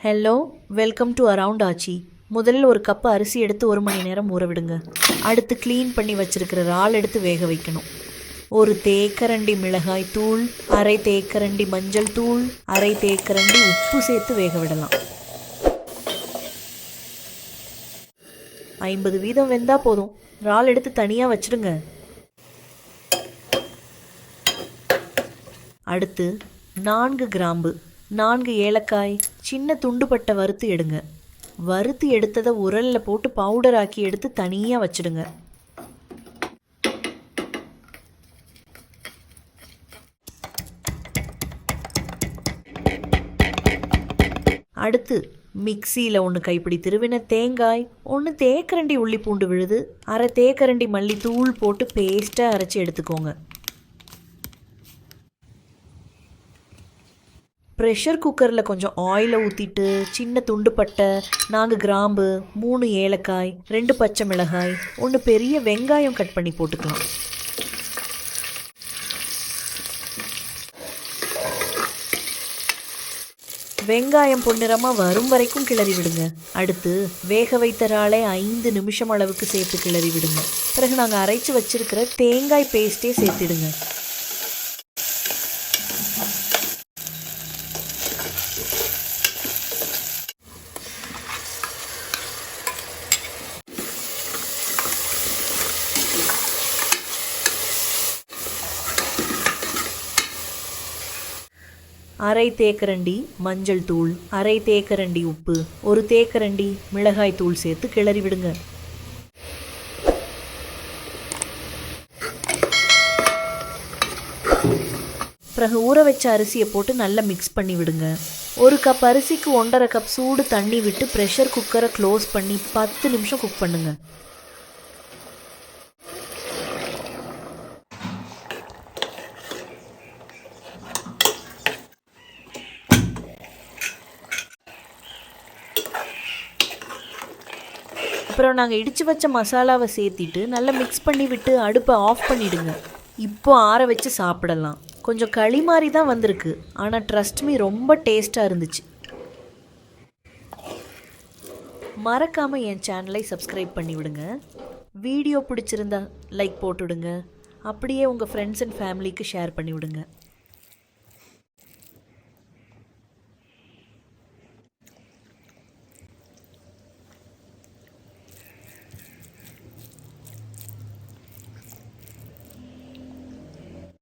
Hello, welcome to around ஆச்சி. முதலில் ஒரு cup அரிசி எடுத்து 1 மணி நேரம் ஊற விடுங்க. அடுத்து க்ளீன் பண்ணி வச்சிருக்கிற இறால் எடுத்து வேக வைக்கணும். ஒரு தேக்கரண்டி மிளகாய் தூள், அரை தேக்கரண்டி மஞ்சள் தூள், அரை தேக்கரண்டி உப்பு சேர்த்து வேக விடலாம். 50% வெந்தால் போதும். இறால் எடுத்து தனியாக வச்சிடுங்க. அடுத்து 4 கிராம்பு, 4 ஏலக்காய் சின்ன துண்டுப்பட்ட வறுத்து எடுங்க. வறுத்து எடுத்ததை உரலில் போட்டு பவுடர் ஆக்கி எடுத்து தனியாக வச்சிடுங்க. அடுத்து மிக்சியில் 1 கைப்பிடி திருவின தேங்காய், 1 தேக்கரண்டி உள்ளி பூண்டு விழுது, அரை தேக்கரண்டி மல்லித்தூள் போட்டு பேஸ்ட்டாக அரைச்சி எடுத்துக்கோங்க. ப்ரெஷர் குக்கரில் கொஞ்சம் ஆயிலை ஊற்றிட்டு சின்ன துண்டுப்பட்டை, 4 கிராம்பு, 3 ஏலக்காய், 2 பச்சை மிளகாய், 1 பெரிய வெங்காயம் கட் பண்ணி போட்டுக்கலாம். வெங்காயம் பொன்னிறமாக வரும் வரைக்கும் கிளறி விடுங்க. அடுத்து வேக வைத்த இறாலை 5 நிமிஷம் அளவுக்கு சேர்த்து கிளறி விடுங்க. பிறகு நாங்கள் அரைச்சி வச்சிருக்கிற தேங்காய் பேஸ்ட்டே சேர்த்திடுங்க. அரை தேக்கரண்டி மஞ்சள் தூள், அரை தேக்கரண்டி உப்பு, 1 தேக்கரண்டி மிளகாய் தூள் சேர்த்து கிளறி விடுங்க. பிறகு ஊற வச்ச அரிசியை போட்டு நல்லா மிக்ஸ் பண்ணி விடுங்க. 1 கப் அரிசிக்கு 1.5 கப் சூடு தண்ணி விட்டு ப்ரெஷர் குக்கரை க்ளோஸ் பண்ணி 10 நிமிஷம் குக் பண்ணுங்க. அப்புறம் நாங்கள் இடித்து வச்ச மசாலாவை சேர்த்திட்டு நல்லா மிக்ஸ் பண்ணி விட்டு அடுப்பை ஆஃப் பண்ணிவிடுங்க. இப்போ ஆற வச்சு சாப்பிடலாம். கொஞ்சம் களி மாதிரி தான் வந்திருக்கு, ஆனால் ட்ரஸ்ட் மீ ரொம்ப டேஸ்ட்டாக இருந்துச்சு. மறக்காமல் என் சேனலை சப்ஸ்கிரைப் பண்ணி விடுங்க. வீடியோ பிடிச்சிருந்தா லைக் போட்டுவிடுங்க. அப்படியே உங்கள் ஃப்ரெண்ட்ஸ் அண்ட் ஃபேமிலிக்கு ஷேர் பண்ணி விடுங்க.